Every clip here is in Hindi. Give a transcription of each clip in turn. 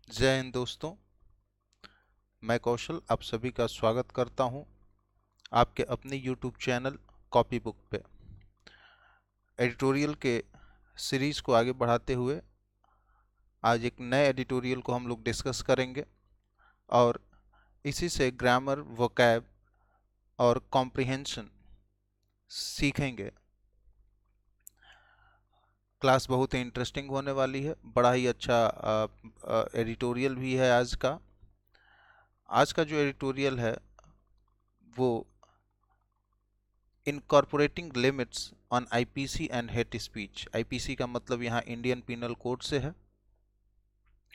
जय हिंद दोस्तों। मैं कौशल आप सभी का स्वागत करता हूं आपके अपने YouTube चैनल कॉपी बुक पे। एडिटोरियल के सीरीज को आगे बढ़ाते हुए आज एक नए एडिटोरियल को हम लोग डिस्कस करेंगे और इसी से ग्रामर, वोकैब और कॉम्प्रिहेंशन सीखेंगे। क्लास बहुत ही इंटरेस्टिंग होने वाली है। बड़ा ही अच्छा एडिटोरियल भी है आज का। आज का जो एडिटोरियल है वो incorporating limits on IPC and hate speech. IPC का मतलब यहाँ इंडियन पिनल कोड से है,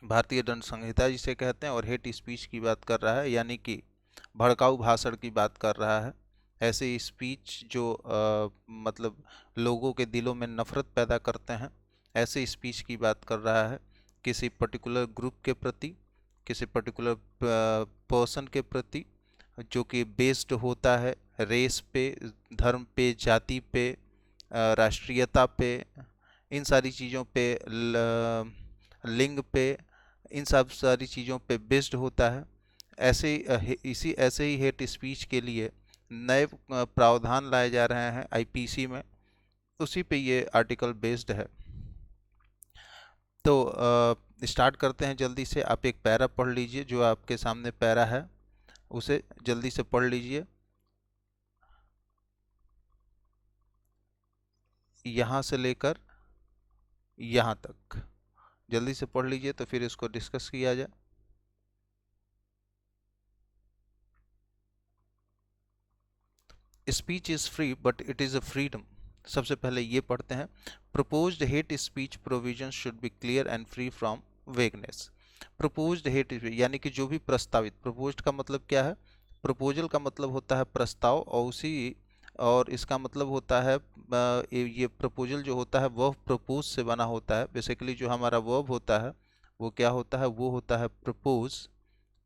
भारतीय दंड संहिता जिसे कहते हैं, और हेट स्पीच की बात कर रहा है, यानी कि भड़काऊ भाषण की बात कर रहा है। ऐसे स्पीच जो मतलब लोगों के दिलों में नफरत पैदा करते हैं, ऐसे स्पीच की बात कर रहा है। किसी पर्टिकुलर ग्रुप के प्रति, किसी पर्टिकुलर पर्सन के प्रति, जो कि बेस्ड होता है रेस पे, धर्म पे, जाति पे, राष्ट्रीयता पे, इन सारी चीज़ों पे, लिंग पे, इन सब सारी चीज़ों पे बेस्ड होता है। ऐसे ही हेट स्पीच के लिए नए प्रावधान लाए जा रहे हैं आईपीसी में, उसी पे ये आर्टिकल बेस्ड है। तो स्टार्ट करते हैं जल्दी से। आप एक पैरा पढ़ लीजिए, जो आपके सामने पैरा है उसे जल्दी से पढ़ लीजिए, यहाँ से लेकर यहाँ तक जल्दी से पढ़ लीजिए, तो फिर इसको डिस्कस किया जाए। Speech is free but it is a freedom. सबसे पहले ये पढ़ते हैं। Proposed hate speech provision should be clear and free from vagueness. Proposed hate यानी कि जो भी प्रस्तावित, प्रपोज्ड का मतलब क्या है? प्रपोजल का मतलब होता है प्रस्ताव, और इसका मतलब होता है ये प्रपोजल जो होता है वह प्रपोज से बना होता है। बेसिकली जो हमारा वर्ब होता है वो क्या होता है? वो होता है प्रपोज।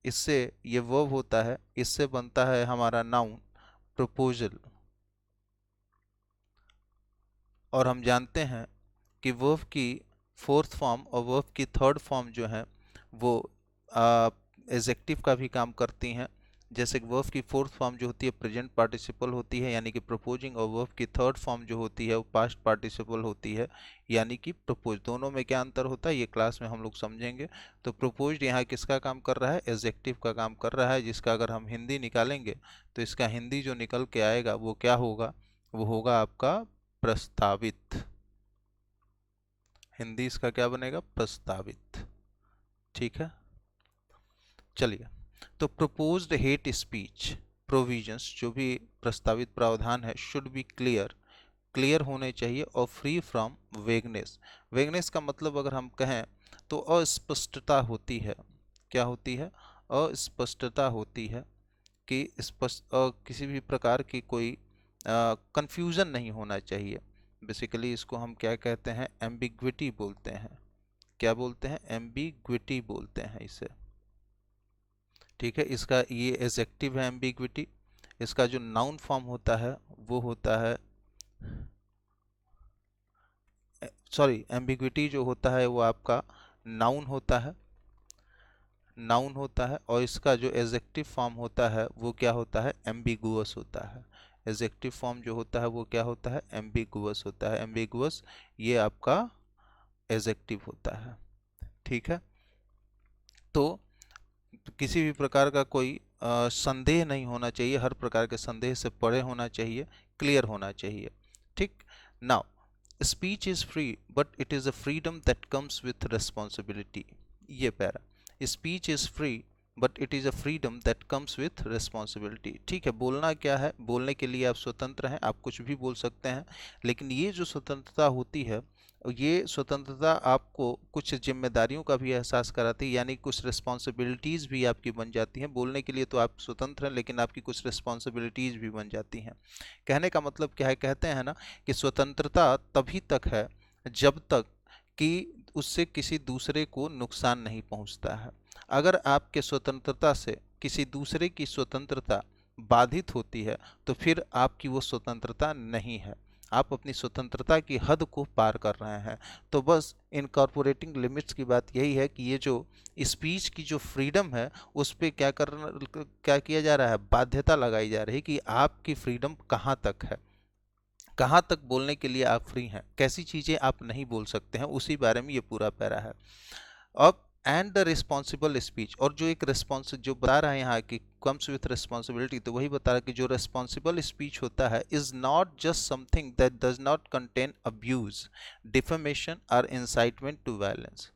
इससे ये वर्ब होता है, इससे बनता है हमारा नाउन प्रपोजल। और हम जानते हैं कि वर्ब की फोर्थ फॉर्म और वर्ब की थर्ड फॉर्म जो है वो एजेक्टिव का भी काम करती हैं। जैसे कि वर्ब की फोर्थ फॉर्म जो होती है प्रेजेंट पार्टिसिपल होती है, यानी कि प्रपोजिंग, और वर्ब की थर्ड फॉर्म जो होती है वो पास्ट पार्टिसिपल होती है, यानी कि प्रपोज। दोनों में क्या अंतर होता है ये क्लास में हम लोग समझेंगे। तो प्रपोज्ड यहाँ किसका काम कर रहा है? एजेक्टिव का काम कर रहा है, जिसका अगर हम हिंदी निकालेंगे तो इसका हिंदी जो निकल के आएगा वो क्या होगा? वो होगा आपका प्रस्तावित। हिंदी इसका क्या बनेगा? प्रस्तावित। ठीक है, चलिए। तो प्रपोज्ड हेट स्पीच प्रोविजंस, जो भी प्रस्तावित प्रावधान है, शुड बी क्लियर, क्लियर होने चाहिए, और फ्री फ्रॉम वेगनेस। वेगनेस का मतलब अगर हम कहें तो अस्पष्टता होती है। क्या होती है? अस्पष्टता होती है, कि स्पष्ट किसी भी प्रकार की कोई कंफ्यूजन नहीं होना चाहिए। बेसिकली इसको हम क्या कहते हैं? एम्बिग्विटी बोलते हैं। क्या बोलते हैं? एम्बिग्विटी बोलते हैं इसे। ठीक है, इसका ये एडजेक्टिव है एम्बिग्विटी। इसका जो नाउन फॉर्म होता है वो होता है, सॉरी, एम्बिग्विटी जो होता है वो आपका नाउन होता है, नाउन होता है। और इसका जो एडजेक्टिव फॉर्म होता है वो क्या होता है? एम्बिगुअस होता है। एडजेक्टिव फॉर्म जो होता है वो क्या होता है? एम्बिगुअस होता है। एम्बिगुअस ये आपका एडजेक्टिव होता है। ठीक है, तो किसी भी प्रकार का कोई संदेह नहीं होना चाहिए, हर प्रकार के संदेह से परे होना चाहिए, क्लियर होना चाहिए। ठीक। Now, speech is free but it is a freedom that comes with responsibility. ये para, speech is free but it is a freedom that comes with responsibility. ठीक है, बोलना क्या है? बोलने के लिए आप स्वतंत्र हैं, आप कुछ भी बोल सकते हैं, लेकिन ये जो स्वतंत्रता होती है, ये स्वतंत्रता आपको कुछ जिम्मेदारियों का भी एहसास कराती है, यानी कुछ रिस्पॉन्सिबिलिटीज़ भी आपकी बन जाती हैं। बोलने के लिए तो आप स्वतंत्र हैं, लेकिन आपकी कुछ रिस्पॉन्सिबिलिटीज़ भी बन जाती हैं। कहने का मतलब क्या है? कहते हैं ना कि स्वतंत्रता तभी तक है जब तक कि उससे किसी दूसरे को नुकसान नहीं पहुंचता है। अगर आपके स्वतंत्रता से किसी दूसरे की स्वतंत्रता बाधित होती है तो फिर आपकी वो स्वतंत्रता नहीं है। आप अपनी स्वतंत्रता की हद को पार कर रहे हैं। तो बस इनकॉर्पोरेटिंग लिमिट्स की बात यही है कि ये जो स्पीच की जो फ्रीडम है उस पे क्या किया जा रहा है, बाध्यता लगाई जा रही है कि आपकी फ्रीडम कहाँ तक है, कहाँ तक बोलने के लिए आप फ्री हैं, कैसी चीज़ें आप नहीं बोल सकते हैं, उसी बारे में ये पूरा पैरा है। अब एंड द रिस्पॉन्सिबल स्पीच, और जो एक रिस्पॉन्स जो बता रहा है यहाँ कि कम्स विथ रिस्पॉन्सिबिलिटी, तो वही बता रहा है कि जो रिस्पॉन्सिबल स्पीच होता है is not just something that does not contain abuse, defamation और इंसाइटमेंट टू वायलेंस।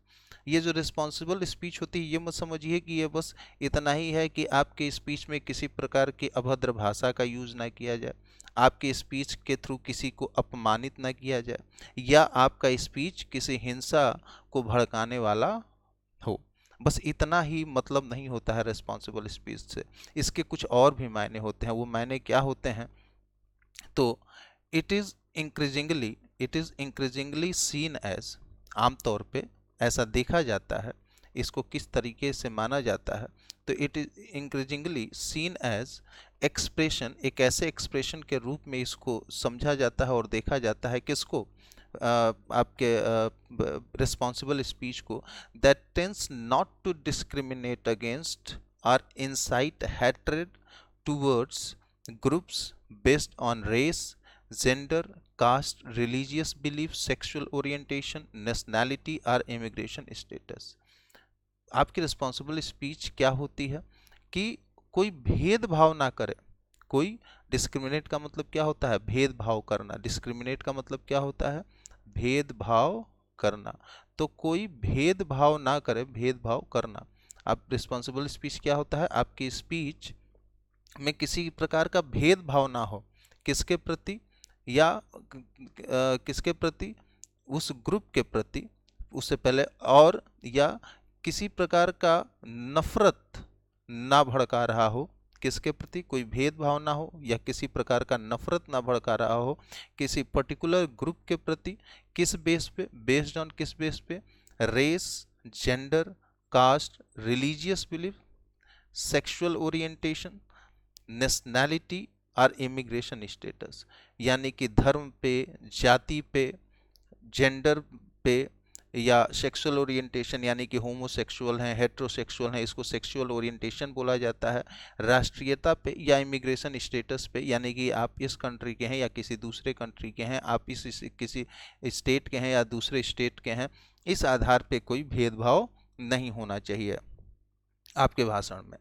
ये जो रिस्पॉन्सिबल स्पीच होती है ये मत समझिए कि ये बस इतना ही है कि आपके स्पीच में किसी प्रकार की अभद्र भाषा का यूज ना किया जाए, आपके स्पीच के थ्रू किसी को अपमानित ना किया जाए, या आपका स्पीच किसी हिंसा को भड़काने वाला हो। बस इतना ही मतलब नहीं होता है रिस्पॉन्सिबल स्पीच से, इसके कुछ और भी मायने होते हैं। वो मायने क्या होते हैं, तो it is increasingly seen as, आमतौर पे ऐसा देखा जाता है, इसको किस तरीके से माना जाता है, तो it is increasingly seen as expression, एक ऐसे एक्सप्रेशन के रूप में इसको समझा जाता है और देखा जाता है किसको, आपके रिस्पॉन्सिबल स्पीच को, that tends not to discriminate against और incite hatred towards groups based on race, gender, caste, religious belief, sexual orientation, nationality और इमिग्रेशन स्टेटस। आपकी रिस्पॉन्सिबल स्पीच क्या होती है कि कोई भेदभाव ना करे, कोई डिस्क्रिमिनेट का मतलब क्या होता है, भेदभाव करना, डिस्क्रिमिनेट का मतलब क्या होता है, भेदभाव करना, तो कोई भेदभाव ना करे, भेदभाव करना। अब रिस्पॉन्सिबल स्पीच क्या होता है, आपकी स्पीच में किसी प्रकार का भेदभाव ना हो, किसके प्रति, या किसके प्रति, उस ग्रुप के प्रति, उससे पहले, और या किसी प्रकार का नफरत ना भड़का रहा हो, किसके प्रति कोई भेदभाव ना हो या किसी प्रकार का नफरत ना भड़का रहा हो किसी पर्टिकुलर ग्रुप के प्रति, किस बेस पे, बेस्ड ऑन किस बेस पे, race, gender, caste, religious belief, sexual orientation, nationality और इमिग्रेशन स्टेटस, यानी कि धर्म पे, जाति पे, जेंडर पे, या सेक्सुअल ओरिएंटेशन यानी कि होमोसेक्सुअल हैं, हेट्रोसेक्सुअल हैं, इसको सेक्सुअल ओरिएंटेशन बोला जाता है, राष्ट्रीयता पे या इमिग्रेशन स्टेटस पे, यानी कि आप इस कंट्री के हैं या किसी दूसरे कंट्री के हैं, आप इस किसी स्टेट के हैं या दूसरे स्टेट के हैं, इस आधार पे कोई भेदभाव नहीं होना चाहिए आपके भाषण में।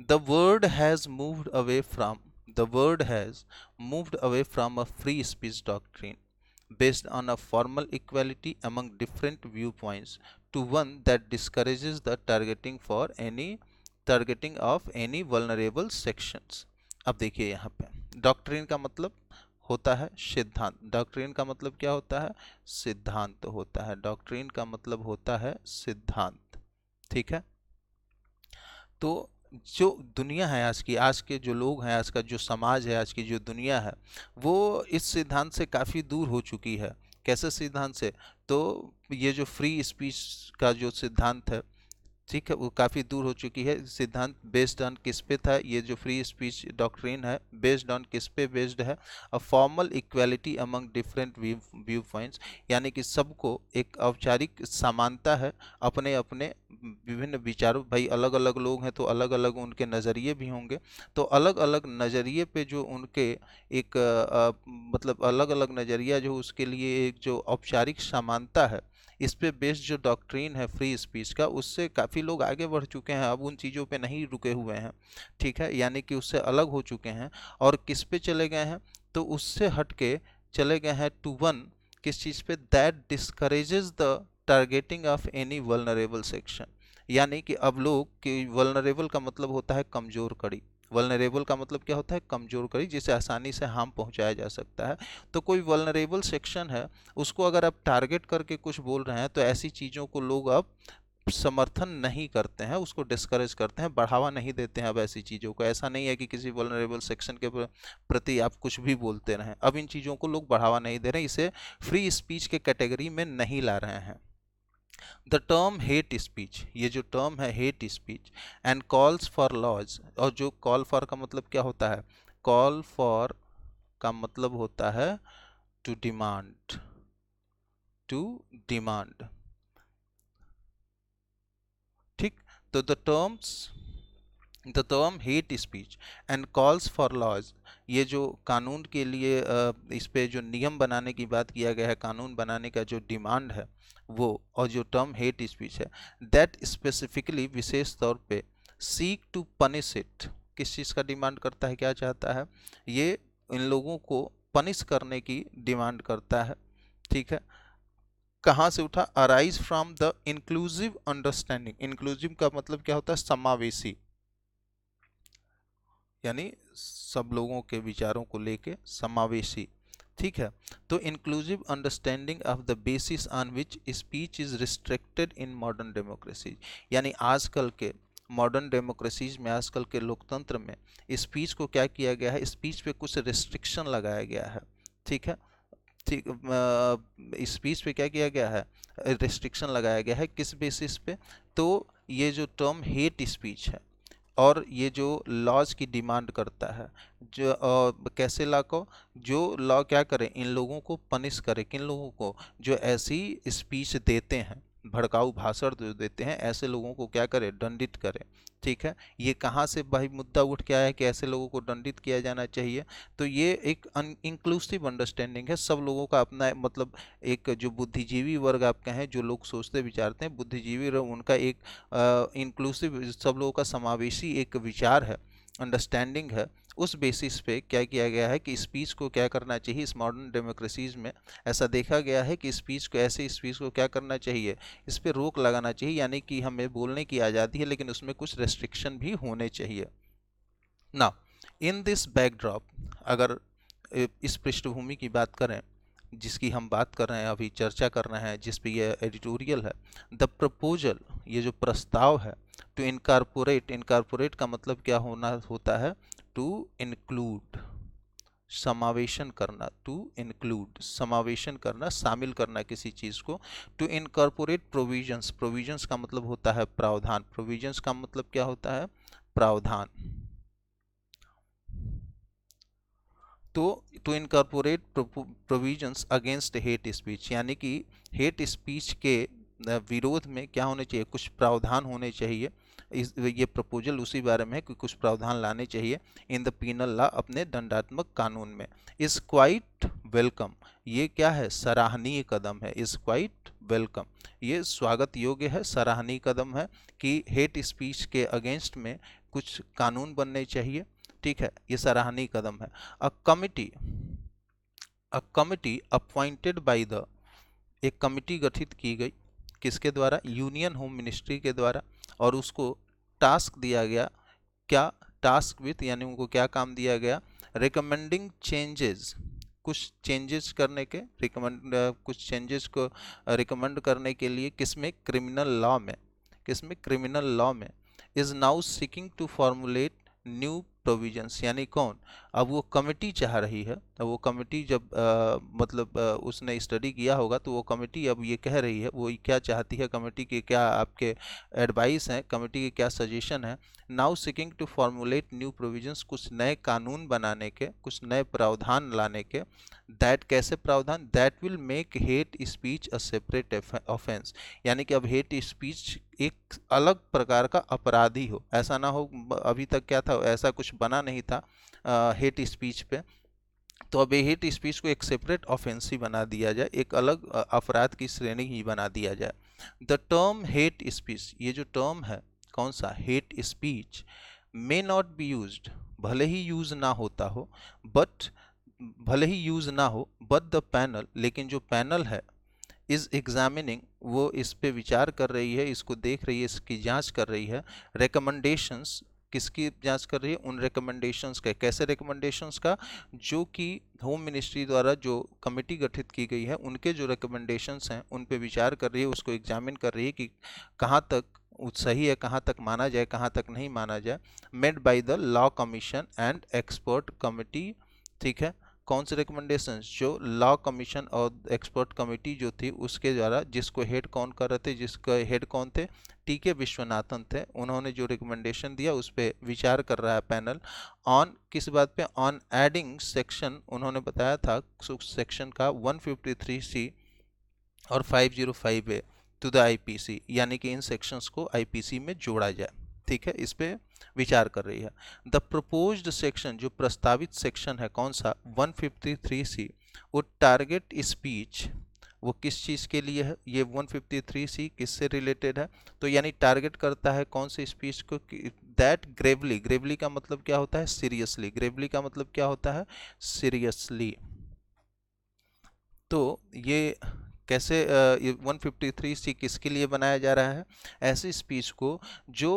The word has moved away from the word has moved away from a free speech doctrine based on a formal equality among different viewpoints to one that discourages the targeting of any vulnerable sections। अब देखिए यहाँ पे डॉक्ट्रिन का मतलब होता है सिद्धांत, डॉक्ट्रिन का मतलब क्या होता है, सिद्धांत होता है, डॉक्ट्रिन का मतलब होता है सिद्धांत, ठीक है। तो जो दुनिया है आज के जो लोग हैं, आज का जो समाज है, आज की जो दुनिया है, वो इस सिद्धांत से काफ़ी दूर हो चुकी है। कैसे सिद्धांत से, तो ये जो फ्री स्पीच का जो सिद्धांत है, ठीक है, वो काफ़ी दूर हो चुकी है। सिद्धांत बेस्ड ऑन किस पे था, ये जो फ्री स्पीच डॉक्ट्रिन है बेस्ड ऑन किस पे बेस्ड है, a formal equality among different view points, यानी कि सबको एक औपचारिक समानता है अपने अपने विभिन्न विचारों, भाई अलग अलग लोग हैं तो अलग अलग उनके नज़रिए भी होंगे, तो अलग अलग नज़रिए पे जो उनके एक मतलब अलग अलग नज़रिया जो उसके लिए एक जो औपचारिक समानता है, इस पे बेस्ड जो डॉक्ट्रिन है फ्री स्पीच का, उससे काफ़ी लोग आगे बढ़ चुके हैं, अब उन चीज़ों पे नहीं रुके हुए हैं, ठीक है, यानी कि उससे अलग हो चुके हैं और किस पे चले गए हैं, तो उससे हट के चले गए हैं टू वन, किस चीज़ पे, that discourages the targeting of any vulnerable section, यानी कि अब लोग कि वल्नरेबल का मतलब होता है कमज़ोर कड़ी, वल्नरेबल का मतलब क्या होता है, कमज़ोर कड़ी जिसे आसानी से हार्म पहुंचाया जा सकता है। तो कोई वल्नरेबल सेक्शन है, उसको अगर आप टारगेट करके कुछ बोल रहे हैं, तो ऐसी चीज़ों को लोग अब समर्थन नहीं करते हैं, उसको डिस्करेज करते हैं, बढ़ावा नहीं देते हैं अब ऐसी चीज़ों को। ऐसा नहीं है कि किसी वल्नरेबल सेक्शन के प्रति आप कुछ भी बोलते रहें, अब इन चीज़ों को लोग बढ़ावा नहीं दे रहे हैं, इसे फ्री स्पीच के कैटेगरी में नहीं ला रहे हैं। द टर्म हेट स्पीच, ये जो टर्म है hate speech, and calls for laws, और जो कॉल फॉर का मतलब क्या होता है, कॉल फॉर का मतलब होता है टू डिमांड, टू डिमांड, ठीक। तो the term hate speech and calls for laws, ये जो कानून के लिए इस पे जो नियम बनाने की बात किया गया है, कानून बनाने का जो डिमांड है वो, और जो टर्म हेट स्पीच है, दैट स्पेसिफिकली विशेष तौर पे सीक टू पनिश इट, किस चीज़ का डिमांड करता है, क्या चाहता है, ये इन लोगों को पनिश करने की डिमांड करता है, ठीक है। कहाँ से उठा, arise from the inclusive understanding, inclusive का मतलब क्या होता है, समावेशी, यानी सब लोगों के विचारों को लेके समावेशी, ठीक है। तो inclusive understanding of the basis on which speech is restricted in modern democracy, यानी आजकल के मॉडर्न डेमोक्रेसीज में, आजकल के लोकतंत्र में स्पीच को क्या किया गया है, स्पीच पे कुछ रिस्ट्रिक्शन लगाया गया है, ठीक है। ठीक, स्पीच पे क्या किया गया है, रिस्ट्रिक्शन लगाया गया है, किस बेसिस पे, तो ये जो टर्म हेट स्पीच है और ये जो लॉज की डिमांड करता है, जो कैसे लॉ को, जो लॉ क्या करे, इन लोगों को पनिश करे, किन लोगों को, जो ऐसी स्पीच देते हैं, भड़काऊ भाषण जो देते हैं, ऐसे लोगों को क्या करे, दंडित करे, ठीक है। ये कहाँ से भाई मुद्दा उठ के आया है कि ऐसे लोगों को दंडित किया जाना चाहिए, तो ये एक इंक्लूसिव अंडरस्टैंडिंग है, सब लोगों का अपना मतलब, एक जो बुद्धिजीवी वर्ग आप कहें, जो लोग सोचते विचारते हैं बुद्धिजीवी वर्ग, उनका एक इंक्लूसिव, सब लोगों का समावेशी एक विचार है, अंडरस्टैंडिंग है, उस बेसिस पे क्या किया गया है कि स्पीच को क्या करना चाहिए, इस मॉडर्न डेमोक्रेसीज में ऐसा देखा गया है कि स्पीच को, ऐसे स्पीच को क्या करना चाहिए, इस पे रोक लगाना चाहिए, यानी कि हमें बोलने की आज़ादी है लेकिन उसमें कुछ रेस्ट्रिक्शन भी होने चाहिए ना। इन दिस बैकड्रॉप, अगर इस पृष्ठभूमि की बात करें जिसकी हम बात कर रहे हैं, अभी चर्चा कर रहे हैं, जिस पे ये एडिटोरियल है, द प्रपोजल, ये जो प्रस्ताव है, टू इनकारपोरेट, इनकारपोरेट का मतलब क्या होना होता है, टू इंक्लूड, समावेशन करना, टू इंक्लूड, समावेशन करना, शामिल करना किसी चीज को, टू इनकॉर्पोरेट प्रोविजंस, प्रोविजंस का मतलब होता है प्रावधान, प्रोविजंस का मतलब क्या होता है, प्रावधान, तो to incorporate provisions against hate speech, यानी कि हेट स्पीच के विरोध में क्या होने चाहिए, कुछ प्रावधान होने चाहिए, ये प्रपोजल उसी बारे में है कि कुछ प्रावधान लाने चाहिए इन द पीनल लॉ, अपने दंडात्मक कानून में। इज क्वाइट वेलकम, ये क्या है, सराहनीय कदम है, इज क्वाइट वेलकम, ये स्वागत योग्य है, सराहनीय कदम है कि हेट स्पीच के अगेंस्ट में कुछ कानून बनने चाहिए, ठीक है, ये सराहनीय कदम है। A committee appointed by the, एक कमिटी गठित की गई, किसके द्वारा, यूनियन होम मिनिस्ट्री के द्वारा, और उसको टास्क दिया गया, क्या, टास्क विथ, यानी उनको क्या काम दिया गया, रिकमेंडिंग चेंजेस, कुछ चेंजेस करने के, कुछ चेंजेस को रिकमेंड करने के लिए, किसमें, क्रिमिनल लॉ में, किसमें, क्रिमिनल लॉ में। Is now seeking to formulate new provisions, यानी कौन, अब वो कमेटी चाह रही है, अब वो कमेटी जब मतलब उसने स्टडी किया होगा, तो वो कमेटी अब ये कह रही है, वो क्या चाहती है, कमेटी के क्या आपके एडवाइस हैं, कमेटी के क्या सजेशन है, now seeking to formulate new provisions, कुछ नए कानून बनाने के, कुछ नए प्रावधान लाने के, दैट, कैसे प्रावधान, that will make hate speech a separate offence, यानी कि अब हेट स्पीच एक अलग प्रकार का अपराधी हो, ऐसा ना हो, अभी तक क्या था, ऐसा कुछ बना नहीं था हेट स्पीच पे, तो अब ये हेट स्पीच को एक सेपरेट ऑफेंस ही बना दिया जाए, एक अलग अपराध की श्रेणी ही बना दिया जाए। द टर्म हेट स्पीच, ये जो टर्म है, कौन सा, hate speech, may not be used, भले ही यूज ना होता हो, बट, भले ही यूज ना हो, बट द पैनल, लेकिन जो पैनल है, इज एग्जामिनिंग, वो इस पे विचार कर रही है, इसको देख रही है, इसकी जांच कर रही है, रिकमेंडेशंस, किसकी जांच कर रही है, उन रिकमेंडेशंस का, कैसे रिकमेंडेशंस का, जो कि होम मिनिस्ट्री द्वारा जो कमेटी गठित की गई है, उनके जो रिकमेंडेशंस हैं उन पे विचार कर रही है, उसको एग्जामिन कर रही है कि कहाँ तक सही है, कहाँ तक माना जाए, कहाँ तक नहीं माना जाए, made by the law commission and expert committee, ठीक है, कौन से रिकमेंडेशंस, जो लॉ कमीशन और एक्सपर्ट कमेटी जो थी उसके द्वारा, जिसको हेड कौन कर रहे थे, जिसका हेड कौन थे, टी.के. विश्वनाथन थे, उन्होंने जो रिकमेंडेशन दिया उस पर विचार कर रहा है पैनल। ऑन किस बात पे, ऑन एडिंग सेक्शन, उन्होंने बताया था सेक्शन का 153C और 505A टू द आईपीसी, यानी कि इन सेक्शंस को आईपीसी में जोड़ा जाए। ठीक है, इस पे विचार कर रही है। द प्रपोज्ड सेक्शन, जो प्रस्तावित सेक्शन है कौन सा, 153C, वो टारगेट स्पीच, वो किस चीज़ के लिए है, ये 153C किससे रिलेटेड है, तो यानी टारगेट करता है कौन से स्पीच को, दैट ग्रेवली, ग्रेवली का मतलब क्या होता है, सीरियसली, ग्रेवली का मतलब क्या होता है, सीरियसली। तो ये कैसे ये 153C किसके लिए बनाया जा रहा है, ऐसी स्पीच को जो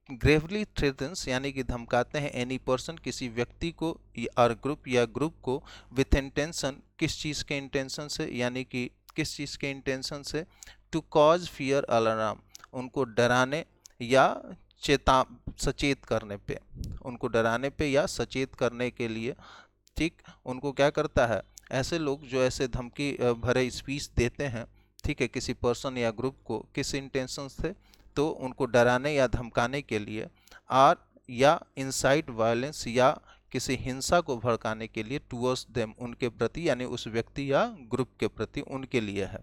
ग्रेवली थ्रेटन्स, यानी कि धमकाते हैं, एनी पर्सन, किसी व्यक्ति को और ग्रुप या ग्रुप को, विथ इंटेंशन, किस चीज़ के इंटेंशन से, यानी कि किस चीज़ के इंटेंशन से, टू कॉज फियर अलार्म, उनको डराने या सचेत करने पे, उनको डराने पे या सचेत करने के लिए। ठीक, उनको क्या करता है, ऐसे लोग जो ऐसे धमकी भरे स्पीच देते हैं, ठीक है, किसी पर्सन या ग्रुप को, किस इंटेंशन से, तो उनको डराने या धमकाने के लिए, और या इंसाइट वायलेंस, या किसी हिंसा को भड़काने के लिए, टुवर्ड्स देम, उनके प्रति, यानी उस व्यक्ति या ग्रुप के प्रति, उनके लिए है।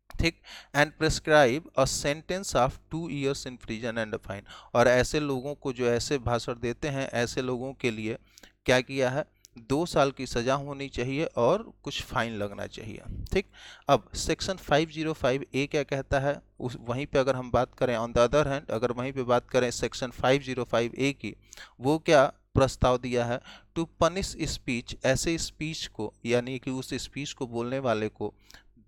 ठीक, and prescribe a sentence of 2 years in prison and fine, और ऐसे लोगों को जो ऐसे भाषण देते हैं, ऐसे लोगों के लिए क्या किया है, 2 साल की सजा होनी चाहिए और कुछ फाइन लगना चाहिए। ठीक, अब सेक्शन 505A क्या कहता है, उस वहीं पे अगर हम बात करें, ऑन द अदर हैंड, अगर वहीं पे बात करें सेक्शन 505A की, वो क्या प्रस्ताव दिया है, टू पनिश स्पीच, ऐसे स्पीच को, यानी कि उस स्पीच को बोलने वाले को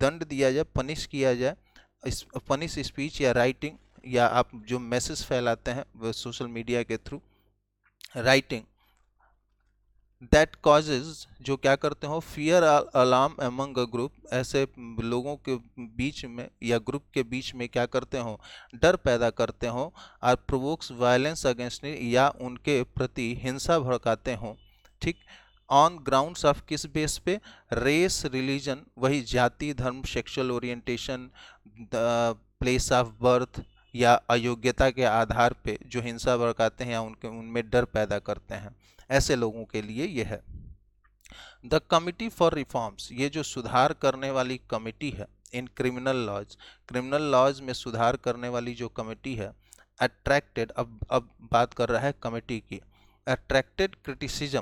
दंड दिया जाए, पनिश किया जाए, पनिश स्पीच या राइटिंग, या आप जो मैसेज फैलाते हैं सोशल मीडिया के थ्रू, राइटिंग दैट कॉजेज, जो क्या करते हो, fear alarm among a group, ऐसे लोगों के बीच में या ग्रुप के बीच में क्या करते हो, डर पैदा करते हो, और प्रोवोक्स वायलेंस अगेंस्ट, या उनके प्रति हिंसा भड़काते हो। ठीक, ऑन ग्राउंड्स ऑफ किस बेस पे, रेस, रिलीजन, वही जाति, धर्म, sexual orientation, place of birth, या अयोग्यता के आधार पे जो हिंसा भड़काते हैं या उनके उनमें डर पैदा करते हैं, ऐसे लोगों के लिए यह है। द कमिटी फॉर रिफॉर्म्स, ये जो सुधार करने वाली कमेटी है इन क्रिमिनल लॉज में सुधार करने वाली जो कमेटी है, अट्रैक्टेड, अब बात कर रहा है कमेटी की, अट्रैक्टेड क्रिटिसिज्म,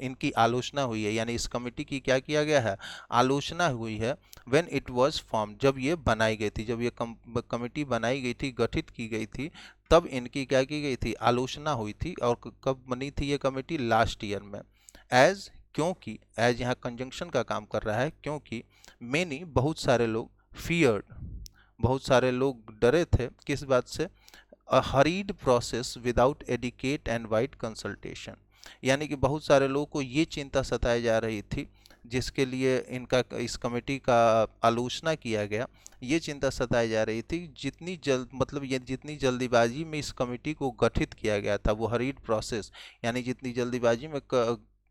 इनकी आलोचना हुई है, यानी इस कमेटी की क्या किया गया है, आलोचना हुई है, व्हेन इट वाज फॉर्म, जब ये बनाई गई थी, जब ये कमेटी बनाई गई थी, गठित की गई थी, तब इनकी क्या की गई थी, आलोचना हुई थी। और कब बनी थी ये कमेटी, लास्ट ईयर में। एज, क्योंकि, एज यहाँ कंजंक्शन का काम कर रहा है, क्योंकि मेनी, बहुत सारे लोग, फियर्ड, बहुत सारे लोग डरे थे, किस बात से, a hurried process without adequate and wide consultation, यानी कि बहुत सारे लोगों को ये चिंता सताई जा रही थी, जिसके लिए इनका, इस कमेटी का आलोचना किया गया, ये चिंता सताई जा रही थी, जितनी जल्द, मतलब ये जितनी जल्दीबाजी में इस कमेटी को गठित किया गया था, वो हरीड प्रोसेस, यानी जितनी जल्दीबाजी में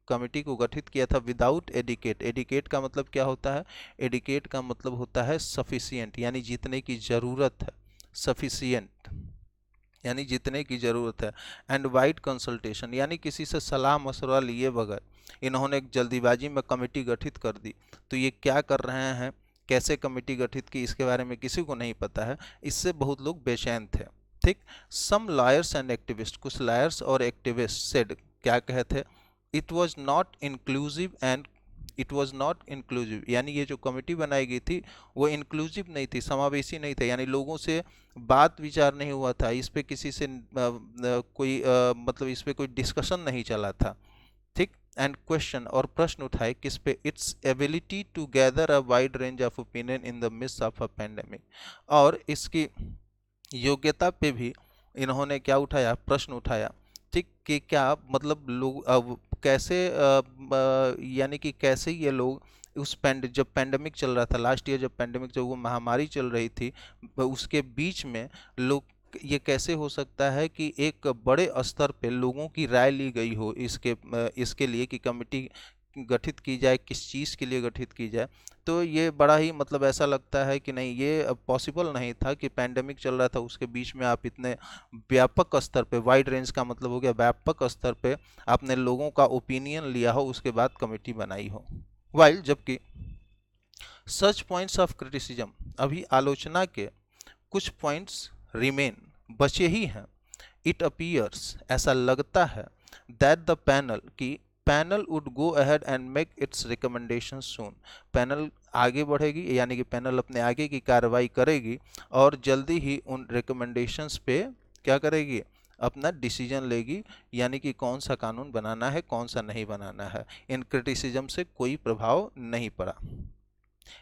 कमेटी को गठित किया था, विदाउट एडिकेट, एडिकेट का मतलब क्या होता है, एडिकेट का मतलब होता है सफिशिएंट, यानी जितने की ज़रूरत है, सफिशिएंट यानी जितने की ज़रूरत है, एंड वाइड कंसल्टेशन, यानी किसी से सलाह मशवरा लिए बगैर इन्होंने एक जल्दीबाजी में कमेटी गठित कर दी। तो ये क्या कर रहे हैं, कैसे कमेटी गठित की, इसके बारे में किसी को नहीं पता है, इससे बहुत लोग बेचैन थे। ठीक, सम लॉयर्स एंड एक्टिविस्ट, कुछ लॉयर्स और एक्टिविस्ट सेड, क्या कहते, it was not inclusive and it was not inclusive, यानी ये जो कमेटी बनाई गई थी वो इंक्लूसिव नहीं थी, समावेशी नहीं था, यानी लोगों से बात विचार नहीं हुआ था, इस पे किसी से कोई मतलब इस पे कोई डिस्कशन नहीं चला था। ठीक, एंड क्वेश्चन, और प्रश्न उठाए किस पे, its ability to gather a wide range of opinion in the midst of a pandemic, और इसकी योग्यता पे भी इन्होंने क्या उठाया, प्रश्न उठाया। ठीक, कि क्या मतलब लोग अब कैसे यानी कि कैसे ये लोग उस जब पेंडेमिक चल रहा था, लास्ट ईयर जब पेंडेमिक, जब वो महामारी चल रही थी, उसके बीच में लोग, ये कैसे हो सकता है कि एक बड़े स्तर पे लोगों की राय ली गई हो इसके लिए कि कमेटी गठित की जाए, किस चीज़ के लिए गठित की जाए। तो ये बड़ा ही मतलब ऐसा लगता है कि नहीं, ये पॉसिबल नहीं था कि पैंडेमिक चल रहा था उसके बीच में आप इतने व्यापक स्तर पे, वाइड रेंज का मतलब हो गया व्यापक स्तर पे, आपने लोगों का ओपिनियन लिया हो, उसके बाद कमेटी बनाई हो। वाइल जबकि सच पॉइंट्स ऑफ क्रिटिसिज्म, अभी आलोचना के कुछ पॉइंट्स रिमेन, बचे ही हैं। इट अपीयर्स, ऐसा लगता है, दैट द पैनल की panel would go ahead and make it's recommendation soon, panel आगे बढ़ेगी, यानी कि पैनल अपने आगे की कार्रवाई करेगी और जल्दी ही उन रिकमेंडेशंस पे क्या करेगी, अपना डिसीजन लेगी, यानी कि कौन सा कानून बनाना है, कौन सा नहीं बनाना है। इन क्रिटिसिज्म से कोई प्रभाव नहीं पड़ा।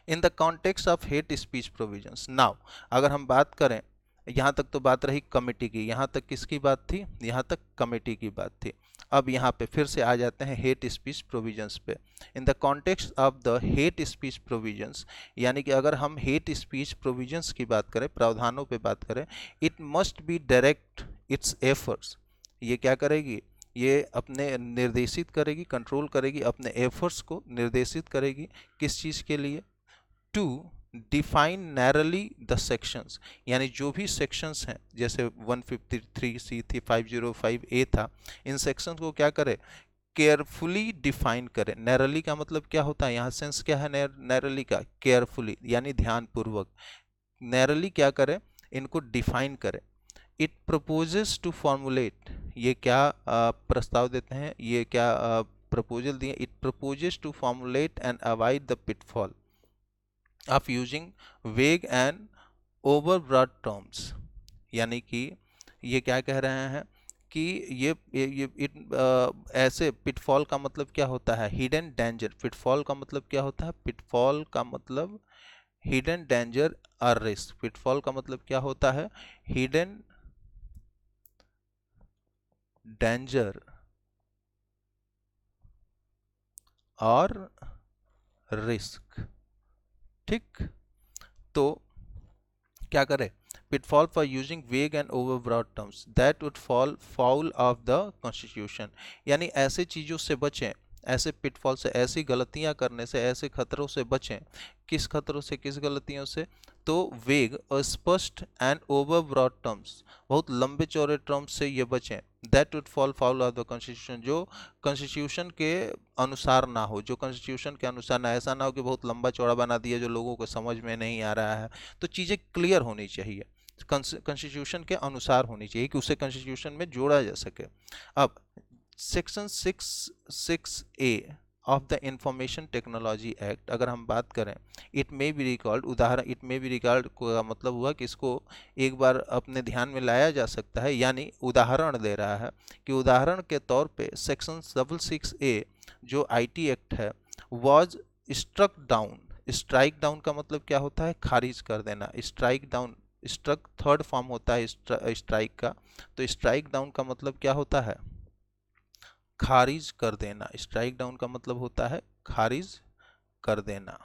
In the context of hate speech provisions, now अगर हम बात करें, यहाँ तक तो बात रही कमेटी की, यहाँ तक किसकी बात थी, यहाँ तक कमेटी की बात थी। अब यहाँ पे फिर से आ जाते हैं हेट स्पीच प्रोविजंस पे। In the context of the hate speech provisions, यानी कि अगर हम हेट स्पीच प्रोविजंस की बात करें, प्रावधानों पे बात करें, it must be direct it's efforts, ये क्या करेगी, ये अपने निर्देशित करेगी, कंट्रोल करेगी, अपने एफर्ट्स को निर्देशित करेगी, किस चीज़ के लिए, टू डिफाइन नैरली द सेक्शंस, यानी जो भी सेक्शंस हैं, जैसे 153 थी, 505A था, इन सेक्शंस को क्या करे, केयरफुली डिफाइन करें। नैरली का मतलब क्या होता है, यहाँ सेंस क्या है नैरली का, केयरफुली यानी ध्यानपूर्वक, नैरली क्या करे, इनको डिफाइन करें। इट प्रपोजेस टू फॉर्मुलेट, ये क्या प्रस्ताव देते हैं, ये क्या प्रपोजल दिए, it proposes to formulate and avoid the pitfall of using vague and overbroad terms, यानी कि ये क्या कह रहे हैं कि ऐसे पिटफॉल का मतलब क्या होता है, हिडन डेंजर, पिटफॉल का मतलब क्या होता है, पिटफॉल का मतलब हिडन डेंजर और रिस्क, पिटफॉल का मतलब क्या होता है, हिडन डेंजर और रिस्क। ठीक, तो क्या करे, pitfall for using vague and overbroad terms that would fall foul of the constitution, यानी ऐसे चीजों से बचें, ऐसे पिटफॉल से, ऐसी गलतियां करने से, ऐसे खतरों से बचें। किस खतरों से, किस गलतियों से, तो वेग, अस्पष्ट एंड ओवरब्रॉड टर्म्स, बहुत लंबे चौड़े टर्म्स से ये बचें। That would fall foul of the constitution, जो कॉन्स्टिट्यूशन के अनुसार ना हो, जो कॉन्स्टिट्यूशन के अनुसार ना, ऐसा ना हो कि बहुत लंबा चौड़ा बना दिया जो लोगों को समझ में नहीं आ रहा है। तो चीज़ें क्लियर होनी चाहिए, कॉन्स्टिट्यूशन के अनुसार होनी चाहिए कि उसे कॉन्स्टिट्यूशन में जोड़ा जा सके। अब section 6(6)A of the information technology act अगर हम बात करें, इट मे बी रिकॉल्ड, उदाहरण, इट मे बी रिकॉल्ड का मतलब हुआ कि इसको एक बार अपने ध्यान में लाया जा सकता है, यानी उदाहरण दे रहा है कि उदाहरण के तौर पे सेक्शन 6(6)A जो IT एक्ट है, was struck down, strike down का मतलब क्या होता है, खारिज कर देना, strike down, struck third form होता है स्ट्राइक का, तो स्ट्राइक डाउन का मतलब क्या होता है, खारिज कर देना, स्ट्राइक डाउन का मतलब होता है खारिज कर देना,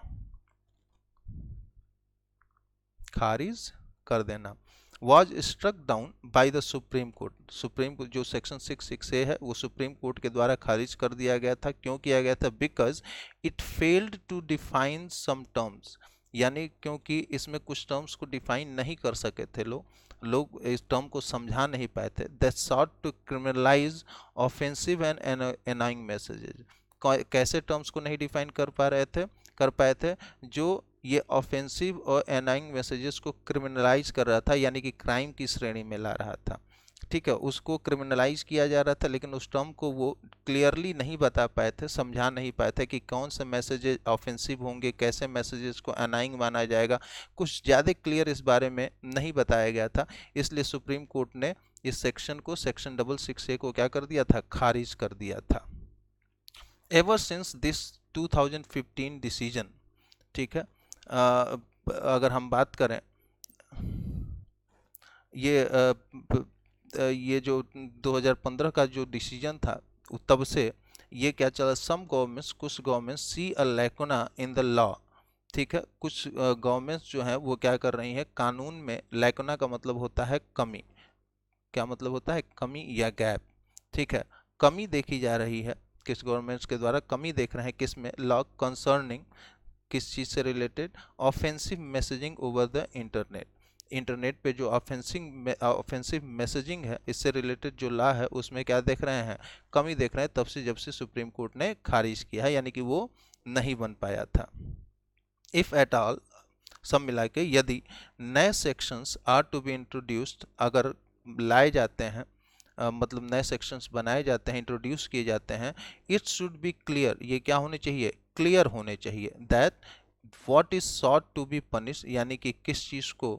खारिज कर देना। Was struck down by the Supreme Court, Supreme Court जो सेक्शन 6(6)A है वो सुप्रीम कोर्ट के द्वारा खारिज कर दिया गया था। क्यों किया गया था, because it failed to define some terms, यानी क्योंकि इसमें कुछ टर्म्स को डिफाइन नहीं कर सके थे लोग इस टर्म को समझा नहीं पाए थे। That sought to criminalise offensive and annoying messages, कैसे टर्म्स को नहीं डिफाइन कर पाए थे, जो ये ऑफेंसिव और एनोइंग मैसेजेस को क्रिमिनलाइज कर रहा था, यानी कि क्राइम की श्रेणी में ला रहा था। ठीक है, उसको क्रिमिनलाइज किया जा रहा था, लेकिन उस टर्म को वो क्लियरली नहीं बता पाए थे, समझा नहीं पाए थे कि कौन से मैसेजेस ऑफेंसिव होंगे, कैसे मैसेजेस को एनाइंग माना जाएगा, कुछ ज़्यादा क्लियर इस बारे में नहीं बताया गया था। इसलिए सुप्रीम कोर्ट ने इस सेक्शन को, सेक्शन 6(6)A को क्या कर दिया था, खारिज कर दिया था। एवर सिंस दिस 2015 डिसीजन, ठीक है, अगर हम बात करें, ये जो 2015 का जो डिसीजन था, तब से ये क्या चला, सम गवर्नमेंट्स, कुछ governments see a lacuna in the law, ठीक है, कुछ गवर्नमेंट्स जो हैं वो क्या कर रही हैं, कानून में, लैकुना का मतलब होता है कमी, क्या मतलब होता है, कमी या गैप, ठीक है, कमी देखी जा रही है किस गवर्नमेंट्स के द्वारा कमी देख रहे हैं किस में, लॉ कंसर्निंग किस चीज़ से related, offensive messaging over the internet, internet पे जो ऑफेंसिव मैसेजिंग है इससे रिलेटेड जो लॉ है उसमें क्या देख रहे हैं, कमी देख रहे हैं तब से जब से सुप्रीम कोर्ट ने खारिज किया है, यानी कि वो नहीं बन पाया था। इफ एट ऑल, सब मिला के यदि नए sections are to be introduced, अगर लाए जाते हैं मतलब नए सेक्शंस बनाए जाते हैं, इंट्रोड्यूस किए जाते हैं, इट शुड बी क्लियर, ये क्या होने चाहिए, क्लियर होने चाहिए, that what is sought to be punish, यानी कि किस चीज़ को